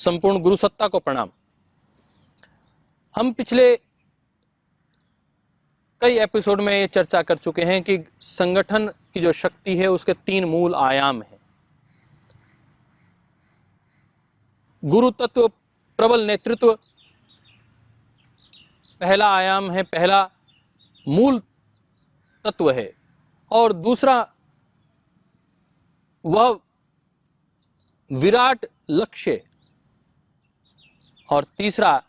संपूर्ण गुरु सत्ता को प्रणाम। हम पिछले कई एपिसोड में ये चर्चा कर चुके हैं कि संगठन की जो शक्ति है उसके 3 मूल आयाम हैं। गुरु तत्व, प्रबल नेतृत्व पहला आयाम है, पहला मूल तत्व है, और दूसरा वह विराट लक्ष्य, और तीसरा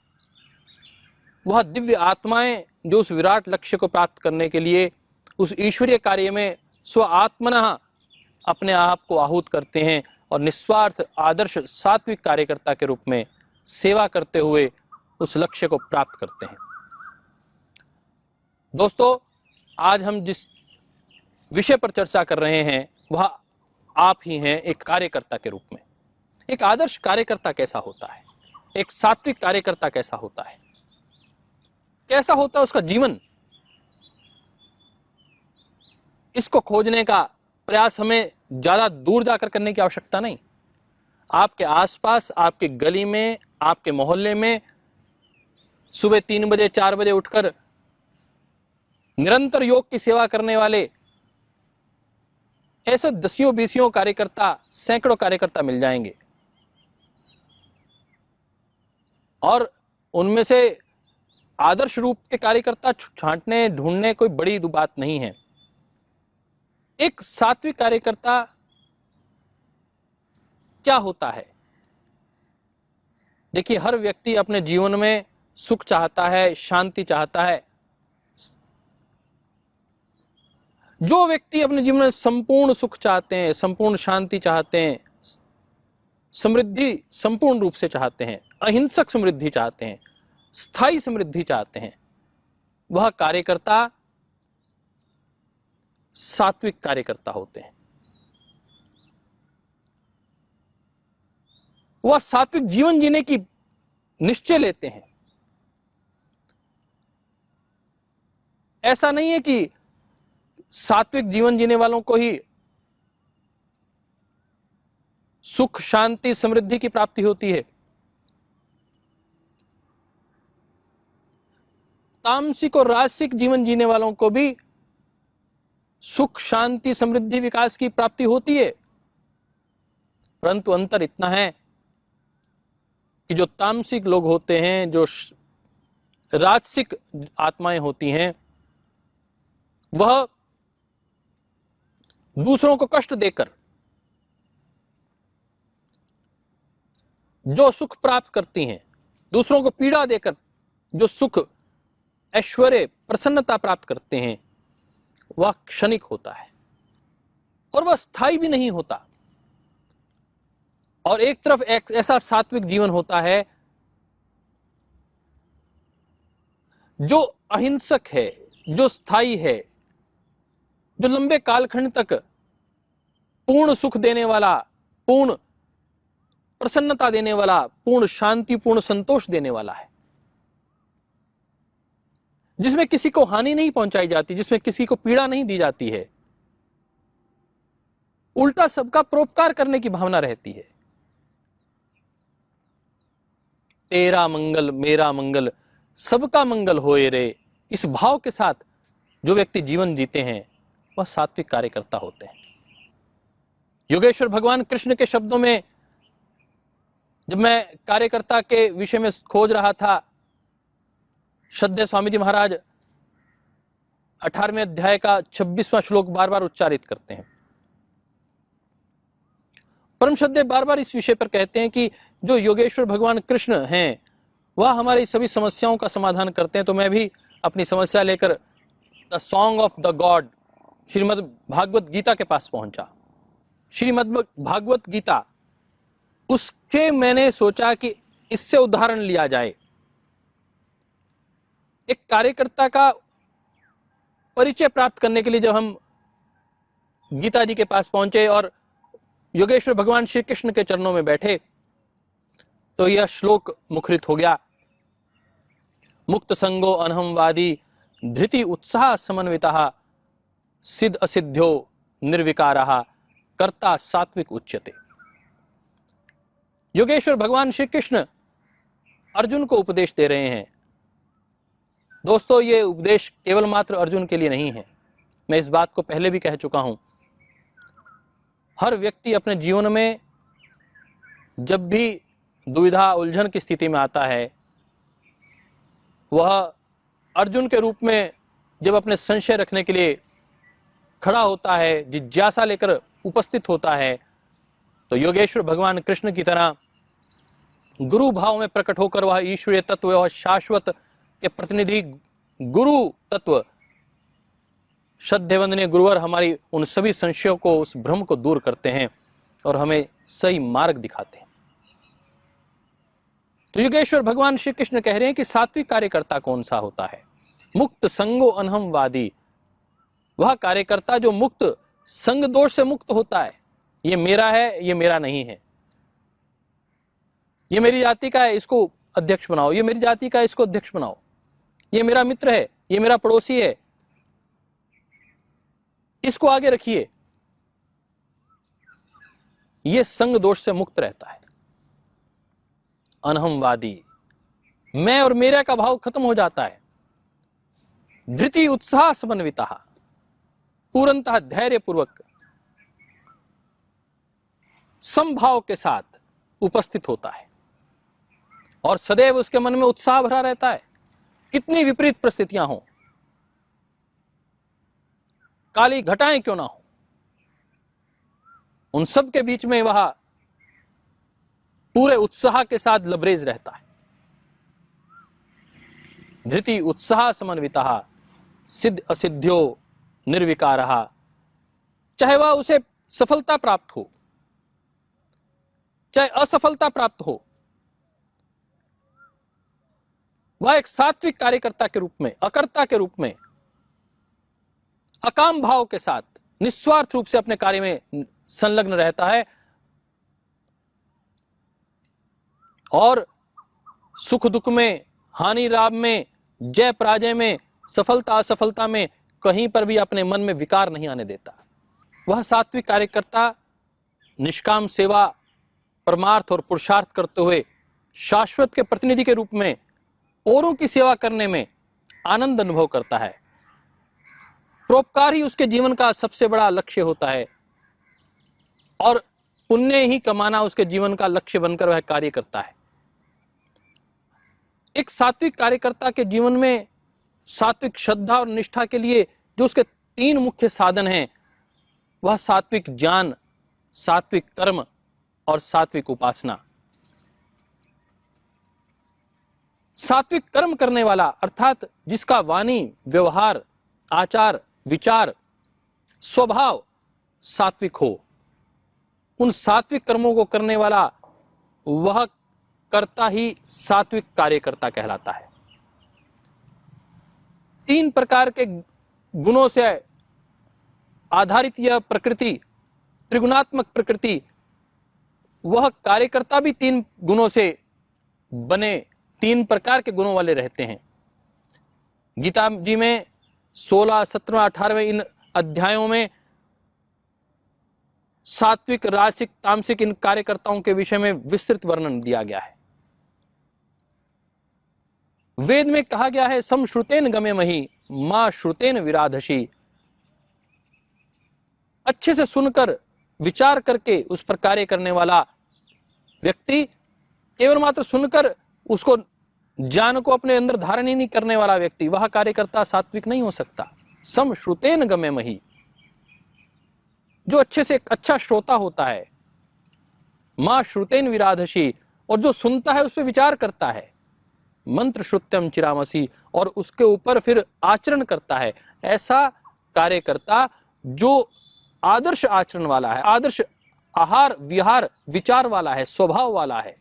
वह दिव्य आत्माएं जो उस विराट लक्ष्य को प्राप्त करने के लिए उस ईश्वरीय कार्य में स्व आत्मनः अपने आप को आहूत करते हैं और निस्वार्थ आदर्श सात्विक कार्यकर्ता के रूप में सेवा करते हुए उस लक्ष्य को प्राप्त करते हैं। दोस्तों, आज हम जिस विषय पर चर्चा कर रहे हैं वह आप ही हैं एक कार्यकर्ता के रूप में। एक आदर्श कार्यकर्ता कैसा होता है, एक सात्विक कार्यकर्ता कैसा होता है, कैसा होता है उसका जीवन, इसको खोजने का प्रयास हमें ज्यादा दूर जाकर करने की आवश्यकता नहीं। आपके आसपास, आपके गली में, आपके मोहल्ले में सुबह 3 बजे 4 बजे उठकर निरंतर योग की सेवा करने वाले ऐसे दसियों बीसियों कार्यकर्ता, सैकड़ों कार्यकर्ता मिल जाएंगे, और उनमें से आदर्श रूप के कार्यकर्ता छांटने ढूंढने कोई बड़ी बात नहीं है। एक सात्विक कार्यकर्ता क्या होता है? देखिए, हर व्यक्ति अपने जीवन में सुख चाहता है, शांति चाहता है। जो व्यक्ति अपने जीवन में संपूर्ण सुख चाहते हैं, संपूर्ण शांति चाहते हैं, समृद्धि संपूर्ण रूप से चाहते हैं, अहिंसक समृद्धि चाहते हैं, स्थायी समृद्धि चाहते हैं, वह कार्यकर्ता सात्विक कार्यकर्ता होते हैं। वह सात्विक जीवन जीने की निश्चय लेते हैं। ऐसा नहीं है कि सात्विक जीवन जीने वालों को ही सुख, शांति, समृद्धि की प्राप्ति होती है। तामसिक और राजसिक जीवन जीने वालों को भी सुख, शांति, समृद्धि, विकास की प्राप्ति होती है, परंतु अंतर इतना है कि जो तामसिक लोग होते हैं, जो राजसिक आत्माएं होती हैं, वह दूसरों को कष्ट देकर जो सुख प्राप्त करती हैं, दूसरों को पीड़ा देकर जो सुख, ऐश्वर्य, प्रसन्नता प्राप्त करते हैं, वह क्षणिक होता है और वह स्थायी भी नहीं होता। और एक तरफ एक ऐसा सात्विक जीवन होता है जो अहिंसक है, जो स्थायी है, जो लंबे कालखंड तक पूर्ण सुख देने वाला, पूर्ण प्रसन्नता देने वाला, पूर्ण शांति, पूर्ण संतोष देने वाला है, जिसमें किसी को हानि नहीं पहुंचाई जाती, जिसमें किसी को पीड़ा नहीं दी जाती है, उल्टा सबका परोपकार करने की भावना रहती है। तेरा मंगल मेरा मंगल, सबका मंगल होए रे, इस भाव के साथ जो व्यक्ति जीवन जीते हैं वह सात्विक कार्यकर्ता होते हैं। योगेश्वर भगवान कृष्ण के शब्दों में जब मैं कार्यकर्ता के विषय में खोज रहा था, श्रद्धेय स्वामी जी महाराज 18वें अध्याय का 26वां श्लोक बार बार उच्चारित करते हैं। परम श्रद्धेय बार बार इस विषय पर कहते हैं कि जो योगेश्वर भगवान कृष्ण हैं वह हमारी सभी समस्याओं का समाधान करते हैं। तो मैं भी अपनी समस्या लेकर the song of the God Shrimad Bhagavad Gita के पास पहुंचा। श्रीमद् भागवत गीता, उसके मैंने सोचा कि इससे उदाहरण लिया जाए। एक कार्यकर्ता का परिचय प्राप्त करने के लिए जब हम गीता जी के पास पहुंचे और योगेश्वर भगवान श्री कृष्ण के चरणों में बैठे, तो यह श्लोक मुखरित हो गया। मुक्त संगो अनहमवादी धृति उत्साह समन्वितः सिद्ध असिद्ध्यो निर्विकारः कर्ता सात्विक उच्यते। योगेश्वर भगवान श्री कृष्ण अर्जुन को उपदेश दे रहे हैं। दोस्तों, ये उपदेश केवल मात्र अर्जुन के लिए नहीं है। मैं इस बात को पहले भी कह चुका हूं। हर व्यक्ति अपने जीवन में जब भी दुविधा उलझन की स्थिति में आता है, वह अर्जुन के रूप में जब अपने संशय रखने के लिए खड़ा होता है, जिज्ञासा लेकर उपस्थित होता है, तो योगेश्वर भगवान कृष्ण की तरह गुरु भाव में प्रकट होकर वह ईश्वरीय तत्व और शाश्वत के प्रतिनिधि गुरु तत्व श्रद्धेय वंदनीय गुरुवर हमारी उन सभी संशयों को, उस भ्रम को दूर करते हैं और हमें सही मार्ग दिखाते हैं। तो योगेश्वर भगवान श्री कृष्ण कह रहे हैं कि सात्विक कार्यकर्ता कौन सा होता है? मुक्त संगो अनहमवादी, वह कार्यकर्ता जो मुक्त संग दोष से मुक्त होता है। ये मेरा है, ये मेरा नहीं है। ये मेरी जाति का है, इसको अध्यक्ष बनाओ। ये मेरी जाति का है, इसको अध्यक्ष बनाओ। ये मेरा मित्र है, ये मेरा पड़ोसी है, इसको आगे रखिए। ये संग दोष से मुक्त रहता है। अनहमवादी, मैं और मेरा का भाव खत्म हो जाता है। धृति उत्साह समन्विता, पूर्णतः धैर्य पूर्वक समभाव के साथ उपस्थित होता है और सदैव उसके मन में उत्साह भरा रहता है। कितनी विपरीत परिस्थितियां हों, काली घटाएं क्यों ना हो, उन सब के बीच में वह पूरे उत्साह के साथ लबरेज रहता है। धृति उत्साह समन्विता, सिद्ध असिद्ध्यो निर्विकारः, चाहे वह उसे सफलता प्राप्त हो चाहे असफलता प्राप्त हो, वह एक सात्विक कार्यकर्ता के रूप में, अकर्ता के रूप में, अकाम भाव के साथ निस्वार्थ रूप से अपने कार्य में संलग्न रहता है और सुख दुख में, हानि लाभ में, जय पराजय में, सफलता असफलता में कहीं पर भी अपने मन में विकार नहीं आने देता। वह सात्विक कार्यकर्ता निष्काम सेवा, परमार्थ और पुरुषार्थ करते हुए शाश्वत के प्रतिनिधि के रूप में औरों की सेवा करने में आनंद अनुभव करता है। परोपकार ही उसके जीवन का सबसे बड़ा लक्ष्य होता है और पुण्य ही कमाना उसके जीवन का लक्ष्य बनकर वह कार्य करता है। एक सात्विक कार्यकर्ता के जीवन में सात्विक श्रद्धा और निष्ठा के लिए जो उसके तीन मुख्य साधन हैं, वह सात्विक ज्ञान, सात्विक कर्म और सात्विक उपासना। सात्विक कर्म करने वाला अर्थात जिसका वाणी, व्यवहार, आचार, विचार, स्वभाव सात्विक हो, उन सात्विक कर्मों को करने वाला वह कर्ता ही सात्विक कार्यकर्ता कहलाता है। तीन प्रकार के गुणों से आधारित यह प्रकृति, त्रिगुणात्मक प्रकृति, वह कार्यकर्ता भी तीन गुणों से बने, तीन प्रकार के गुणों वाले रहते हैं। गीता जी में 16, 17, 18 इन अध्यायों में सात्विक, राजसिक, तामसिक इन कार्यकर्ताओं के विषय में विस्तृत वर्णन दिया गया है। वेद में कहा गया है, समश्रुतेन गमे मही मां श्रुतेन विराधसी। अच्छे से सुनकर विचार करके उस पर कार्य करने वाला व्यक्ति, केवल मात्र सुनकर उसको ज्ञान को अपने अंदर धारण ही नहीं करने वाला व्यक्ति, वह कार्यकर्ता सात्विक नहीं हो सकता। समश्रुतेन गमे मही, जो अच्छे से अच्छा श्रोता होता है, मां श्रुतेन विराधसी, और जो सुनता है उस पर विचार करता है, मंत्र श्रुत्यम चिरामसी, और उसके ऊपर फिर आचरण करता है। ऐसा कार्यकर्ता जो आदर्श आचरण वाला है, आदर्श आहार विहार विचार वाला है, स्वभाव वाला है,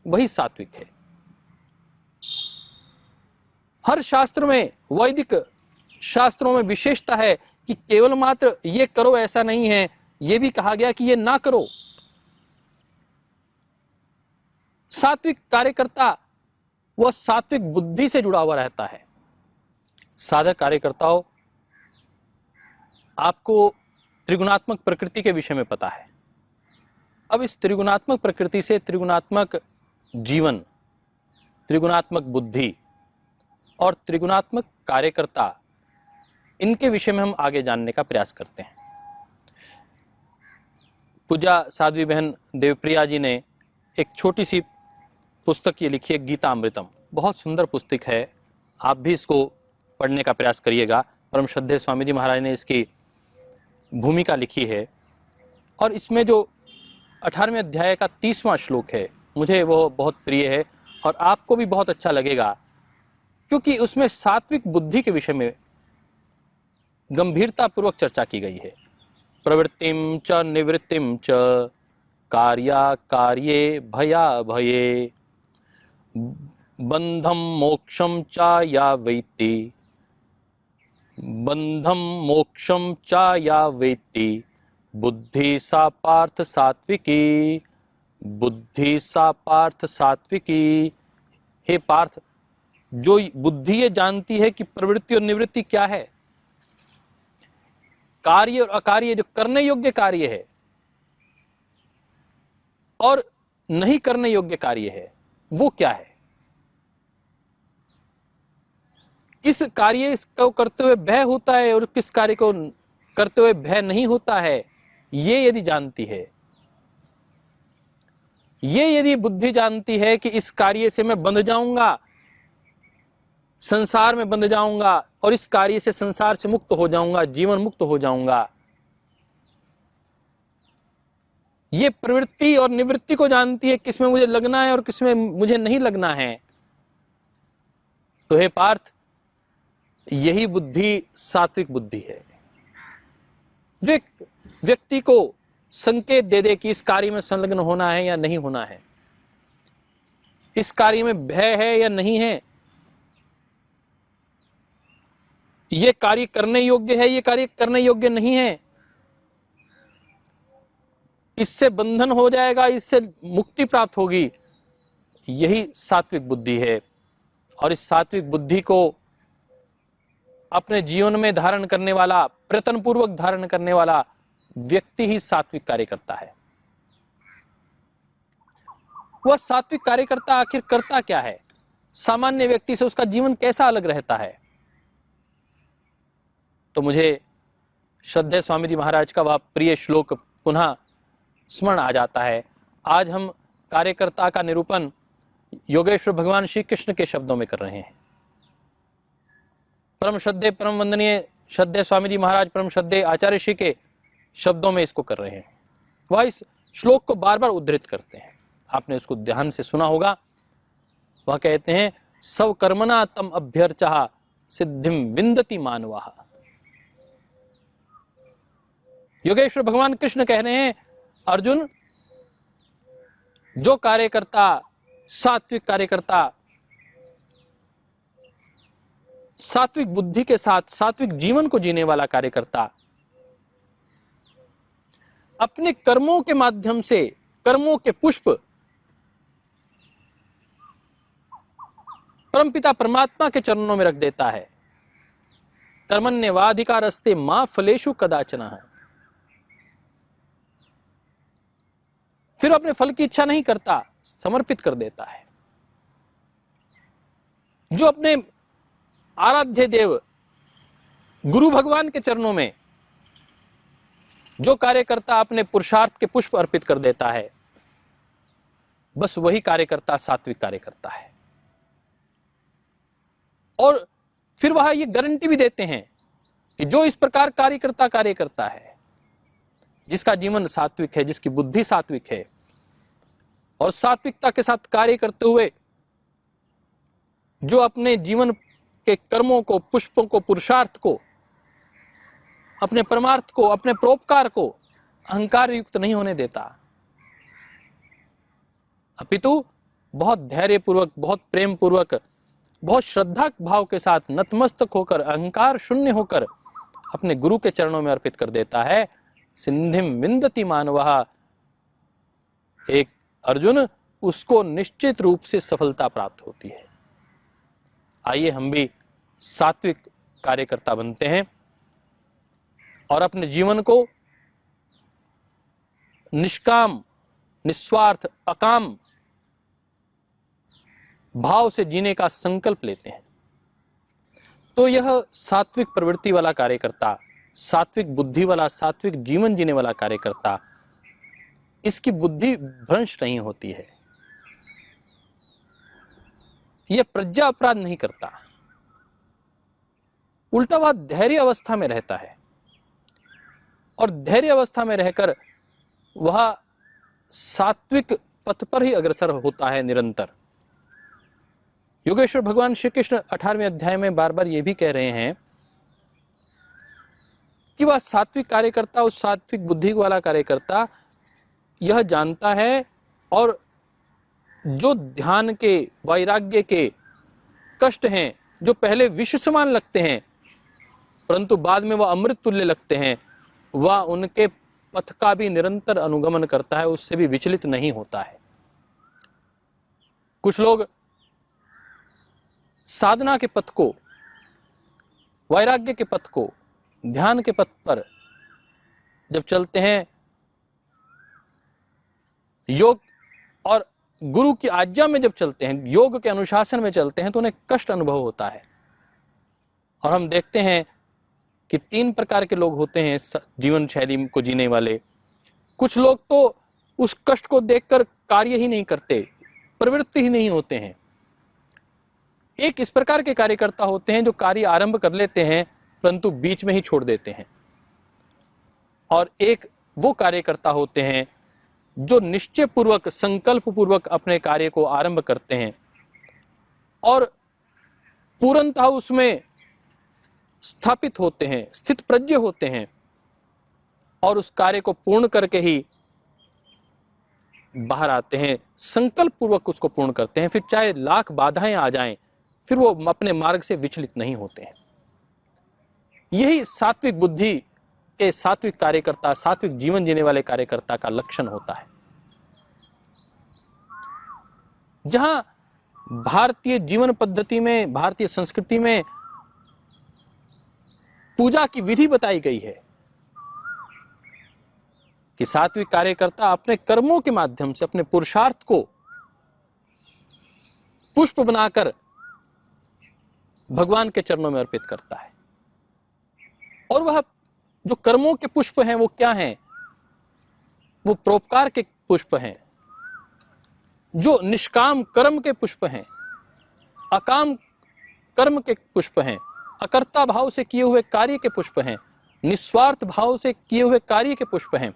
वही सात्विक है। हर शास्त्र में, वैदिक शास्त्रों में विशेषता है कि केवल मात्र ये करो ऐसा नहीं है, ये भी कहा गया कि ये ना करो। सात्विक कार्यकर्ता वह सात्विक बुद्धि से जुड़ा हुआ रहता है। साधक कार्यकर्ताओं, आपको त्रिगुणात्मक प्रकृति के विषय में पता है। अब इस त्रिगुणात्मक प्रकृति से त्रिगुणात्मक जीवन, त्रिगुणात्मक बुद्धि और त्रिगुणात्मक कार्यकर्ता, इनके विषय में हम आगे जानने का प्रयास करते हैं। पूजा साध्वी बहन देवप्रिया जी ने एक छोटी सी पुस्तक ये लिखी है, गीता अमृतम। बहुत सुंदर पुस्तक है, आप भी इसको पढ़ने का प्रयास करिएगा। परम श्रद्धेय स्वामी जी महाराज ने इसकी भूमिका लिखी है और इसमें जो 18वें अध्याय का 30वां श्लोक है, मुझे वो बहुत प्रिय है और आपको भी बहुत अच्छा लगेगा, क्योंकि उसमें सात्विक बुद्धि के विषय में गंभीरता पूर्वक चर्चा की गई है। प्रवृत्तिम च निवृत्तिम च कार्या कार्ये भया भये बंधम मोक्षम च या वेत्ति, बंधम मोक्षम च या वेत्ति बुद्धि सा पार्थ सात्विकी, बुद्धि सा पार्थ सात्विकी। हे पार्थ, जो बुद्धि ये जानती है कि प्रवृत्ति और निवृत्ति क्या है, कार्य और अकार्य, जो करने योग्य कार्य है और नहीं करने योग्य कार्य है, वो क्या है, किस कार्य को करते हुए भय होता है और किस कार्य को करते हुए भय नहीं होता है, ये यदि जानती है, ये यदि बुद्धि जानती है कि इस कार्य से मैं बंध जाऊंगा, संसार में बंध जाऊंगा और इस कार्य से संसार से मुक्त हो जाऊंगा, जीवन मुक्त हो जाऊंगा, ये प्रवृत्ति और निवृत्ति को जानती है, किसमें मुझे लगना है और किसमें मुझे नहीं लगना है, तो हे पार्थ, यही बुद्धि सात्विक बुद्धि है, जो एक व्यक्ति को संकेत दे दे कि इस कार्य में संलग्न होना है या नहीं होना है, इस कार्य में भय है या नहीं है, ये कार्य करने योग्य है, ये कार्य करने योग्य नहीं है, इससे बंधन हो जाएगा, इससे मुक्ति प्राप्त होगी। यही सात्विक बुद्धि है और इस सात्विक बुद्धि को अपने जीवन में धारण करने वाला, प्रयत्न पूर्वक धारण करने वाला व्यक्ति ही सात्विक कार्य करता है। वह सात्विक कार्यकर्ता आखिर करता क्या है, सामान्य व्यक्ति से उसका जीवन कैसा अलग रहता है? तो मुझे श्रद्धेय स्वामी जी महाराज का वह प्रिय श्लोक पुनः स्मरण आ जाता है। आज हम कार्यकर्ता का निरूपण योगेश्वर भगवान श्री कृष्ण के शब्दों में कर रहे हैं। परम श्रद्धेय परम वंदनीय श्रद्धेय स्वामी जी महाराज, परम श्रद्धेय आचार्य श्री के शब्दों में इसको कर रहे हैं। वह इस श्लोक को बार बार उद्धृत करते हैं, आपने इसको ध्यान से सुना होगा। वह कहते हैं, सव कर्मणा तम अभ्यर्चः सिद्धिम विन्दति मानवः। योगेश्वर भगवान कृष्ण कह रहे हैं, अर्जुन, जो कार्यकर्ता, सात्विक कार्यकर्ता, सात्विक बुद्धि के साथ सात्विक जीवन को जीने वाला कार्यकर्ता, अपने कर्मों के माध्यम से कर्मों के पुष्प परमपिता परमात्मा के चरणों में रख देता है। कर्मण्येवाधिकारस्ते मा फलेषु कदाचन। फिर अपने फल की इच्छा नहीं करता, समर्पित कर देता है। जो अपने आराध्य देव गुरु भगवान के चरणों में जो कार्यकर्ता अपने पुरुषार्थ के पुष्प अर्पित कर देता है, बस वही कार्यकर्ता सात्विक कार्यकर्ता है। और फिर वह ये गारंटी भी देते हैं कि जो इस प्रकार कार्य करता है, जिसका जीवन सात्विक है, जिसकी बुद्धि सात्विक है और सात्विकता के साथ कार्य करते हुए जो अपने जीवन के कर्मों को, पुष्पों को, पुरुषार्थ को, अपने परमार्थ को, अपने परोपकार को अहंकार युक्त नहीं होने देता, अपितु बहुत धैर्यपूर्वक, बहुत प्रेम पूर्वक, बहुत श्रद्धा भाव के साथ नतमस्तक होकर, अहंकार शून्य होकर अपने गुरु के चरणों में अर्पित कर देता है। सिद्धिम विन्दति मानवः। एक अर्जुन, उसको निश्चित रूप से सफलता प्राप्त होती है। आइए हम भी सात्विक कार्यकर्ता बनते हैं और अपने जीवन को निष्काम निस्वार्थ अकाम भाव से जीने का संकल्प लेते हैं, तो यह सात्विक प्रवृत्ति वाला कार्यकर्ता, सात्विक बुद्धि वाला, सात्विक जीवन जीने वाला कार्यकर्ता, इसकी बुद्धि भ्रंश नहीं होती है, यह प्रज्ञा अपराध नहीं करता, उल्टा वह धैर्य अवस्था में रहता है और धैर्य अवस्था में रहकर वह सात्विक पथ पर ही अग्रसर होता है निरंतर। योगेश्वर भगवान श्री कृष्ण 18वें अध्याय में बार बार ये भी कह रहे हैं कि वह सात्विक कार्यकर्ता, उस सात्विक बुद्धि वाला कार्यकर्ता यह जानता है और जो ध्यान के, वैराग्य के कष्ट हैं, जो पहले विष समान लगते हैं परंतु बाद में वह अमृत तुल्य लगते हैं, वह उनके पथ का भी निरंतर अनुगमन करता है, उससे भी विचलित नहीं होता है। कुछ लोग साधना के पथ को, वैराग्य के पथ को, ध्यान के पथ पर जब चलते हैं, योग और गुरु की आज्ञा में जब चलते हैं, योग के अनुशासन में चलते हैं, तो उन्हें कष्ट अनुभव होता है। और हम देखते हैं कि 3 प्रकार के लोग होते हैं जीवन शैली को जीने वाले। कुछ लोग तो उस कष्ट को देखकर कार्य ही नहीं करते, प्रवृत्ति ही नहीं होते हैं। एक इस प्रकार के कार्यकर्ता होते हैं जो कार्य आरंभ कर लेते हैं परंतु बीच में ही छोड़ देते हैं, और एक वो कार्यकर्ता होते हैं जो निश्चय पूर्वक, संकल्प पूर्वक अपने कार्य को आरंभ करते हैं और पूर्णतः उसमें स्थापित होते हैं, स्थित प्रज्ञ होते हैं और उस कार्य को पूर्ण करके ही बाहर आते हैं, संकल्प पूर्वक उसको पूर्ण करते हैं। फिर चाहे लाख बाधाएं आ जाएं, फिर वो अपने मार्ग से विचलित नहीं होते हैं। यही सात्विक बुद्धि के, सात्विक कार्यकर्ता, सात्विक जीवन जीने वाले कार्यकर्ता का लक्षण होता है। जहां भारतीय जीवन पद्धति में, भारतीय संस्कृति में पूजा की विधि बताई गई है कि सात्विक कार्यकर्ता अपने कर्मों के माध्यम से अपने पुरुषार्थ को पुष्प बनाकर भगवान के चरणों में अर्पित करता है। और वह जो कर्मों के पुष्प हैं वो क्या हैं? वो परोपकार के पुष्प हैं, जो निष्काम कर्म के पुष्प हैं, अकाम कर्म के पुष्प हैं, अकर्ता भाव से किए हुए कार्य के पुष्प हैं, निस्वार्थ भाव से किए हुए कार्य के पुष्प हैं।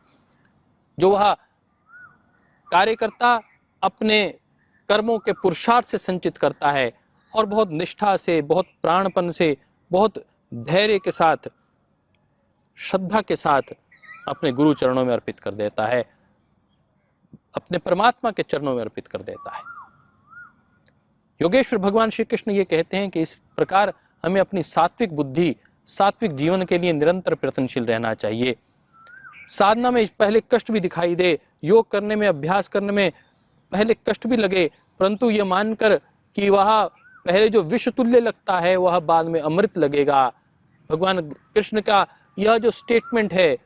जो वह कार्यकर्ता अपने कर्मों के पुरुषार्थ से संचित करता है और बहुत निष्ठा से, बहुत प्राणपन से, बहुत धैर्य के साथ, श्रद्धा के साथ अपने गुरु चरणों में अर्पित कर देता है, अपने परमात्मा के चरणों में अर्पित कर देता है। योगेश्वर भगवान श्री कृष्ण ये कहते हैं कि इस प्रकार हमें अपनी सात्विक बुद्धि, सात्विक जीवन के लिए निरंतर प्रयत्नशील रहना चाहिए। साधना में पहले कष्ट भी दिखाई दे, योग करने में, अभ्यास करने में पहले कष्ट भी लगे, परंतु यह मानकर कि वह पहले जो विष तुल्य लगता है वह बाद में अमृत लगेगा। भगवान कृष्ण का यह जो स्टेटमेंट है,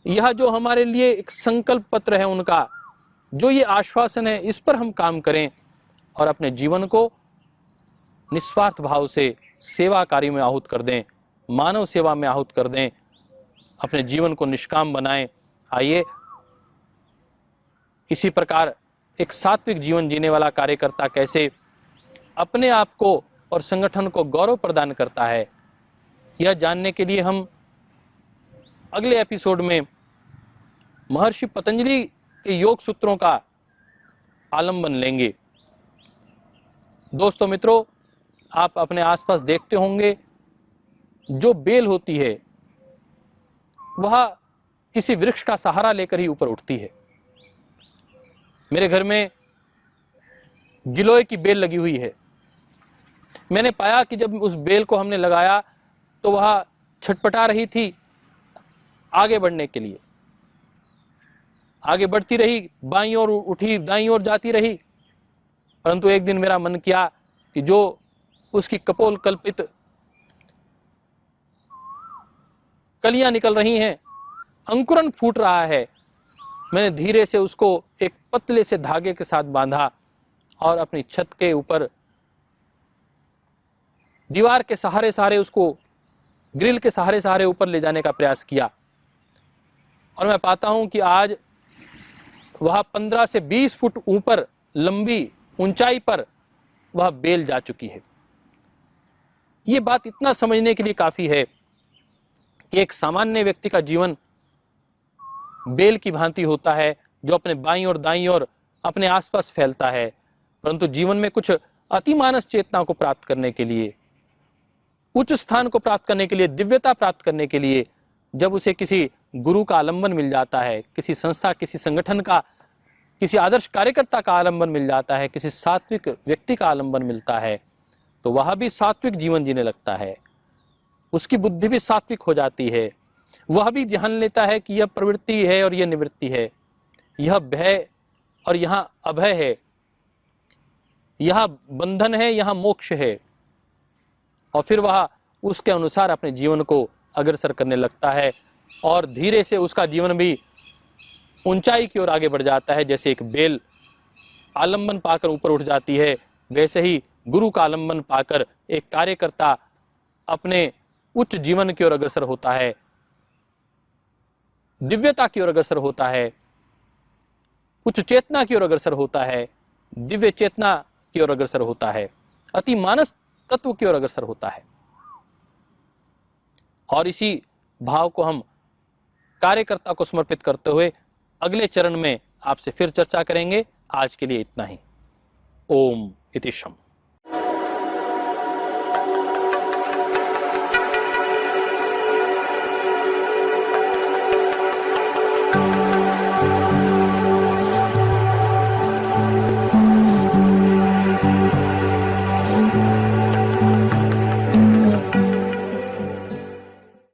यह जो हमारे लिए एक संकल्प पत्र है उनका, जो ये आश्वासन है, इस पर हम काम करें और अपने जीवन को निस्वार्थ भाव से सेवा कार्य में आहूत कर दें, मानव सेवा में आहूत कर दें, अपने जीवन को निष्काम बनाएं। आइए इसी प्रकार एक सात्विक जीवन जीने वाला कार्यकर्ता कैसे अपने आप को और संगठन को गौरव प्रदान करता है, यह जानने के लिए हम अगले एपिसोड में महर्षि पतंजलि के योग सूत्रों का आलंबन लेंगे। दोस्तों मित्रों, आप अपने आसपास देखते होंगे जो बेल होती है वह किसी वृक्ष का सहारा लेकर ही ऊपर उठती है। मेरे घर में गिलोय की बेल लगी हुई है। मैंने पाया कि जब उस बेल को हमने लगाया तो वह छटपटा रही थी आगे बढ़ने के लिए, आगे बढ़ती रही, बाईं ओर उठी, दाईं ओर जाती रही, परंतु एक दिन मेरा मन किया कि जो उसकी कपोल कल्पित कलियां निकल रही हैं, अंकुरन फूट रहा है, मैंने धीरे से उसको एक पतले से धागे के साथ बांधा और अपनी छत के ऊपर दीवार के सहारे सहारे उसको, ग्रिल के सहारे सहारे ऊपर ले जाने का प्रयास किया। और मैं पाता हूं कि आज वह 15 से 20 फुट ऊपर लंबी ऊंचाई पर वह बेल जा चुकी है। ये बात इतना समझने के लिए काफी है कि एक सामान्य व्यक्ति का जीवन बेल की भांति होता है, जो अपने बाईं और दाईं ओर अपने आसपास फैलता है, परंतु जीवन में कुछ अतिमानस चेतना को प्राप्त करने के लिए, उच्च स्थान को प्राप्त करने के लिए, दिव्यता प्राप्त करने के लिए, जब उसे किसी गुरु का आलंबन मिल जाता है, किसी संस्था, किसी संगठन का, किसी आदर्श कार्यकर्ता का आलंबन मिल जाता है, किसी सात्विक व्यक्ति का आलंबन मिलता है, तो वह भी सात्विक जीवन जीने लगता है। उसकी बुद्धि भी सात्विक हो जाती है। वह भी ध्यान लेता है कि यह प्रवृत्ति है और यह निवृत्ति है, यह भय और यहां अभय है, यह बंधन है, यहां मोक्ष है। और फिर वह उसके अनुसार अपने जीवन को अग्रसर करने लगता है और धीरे से उसका जीवन भी ऊंचाई की ओर आगे बढ़ जाता है। जैसे एक बेल आलंबन पाकर ऊपर उठ जाती है, वैसे ही गुरु का आलंबन पाकर एक कार्यकर्ता अपने उच्च जीवन की ओर अग्रसर होता है, दिव्यता की ओर अग्रसर होता है, उच्च चेतना की ओर अग्रसर होता है, दिव्य चेतना की ओर अग्रसर होता है, अति मानस तत्व की ओर अग्रसर होता है। और इसी भाव को हम कार्यकर्ता को समर्पित करते हुए अगले चरण में आपसे फिर चर्चा करेंगे। आज के लिए इतना ही। ओम इति शम।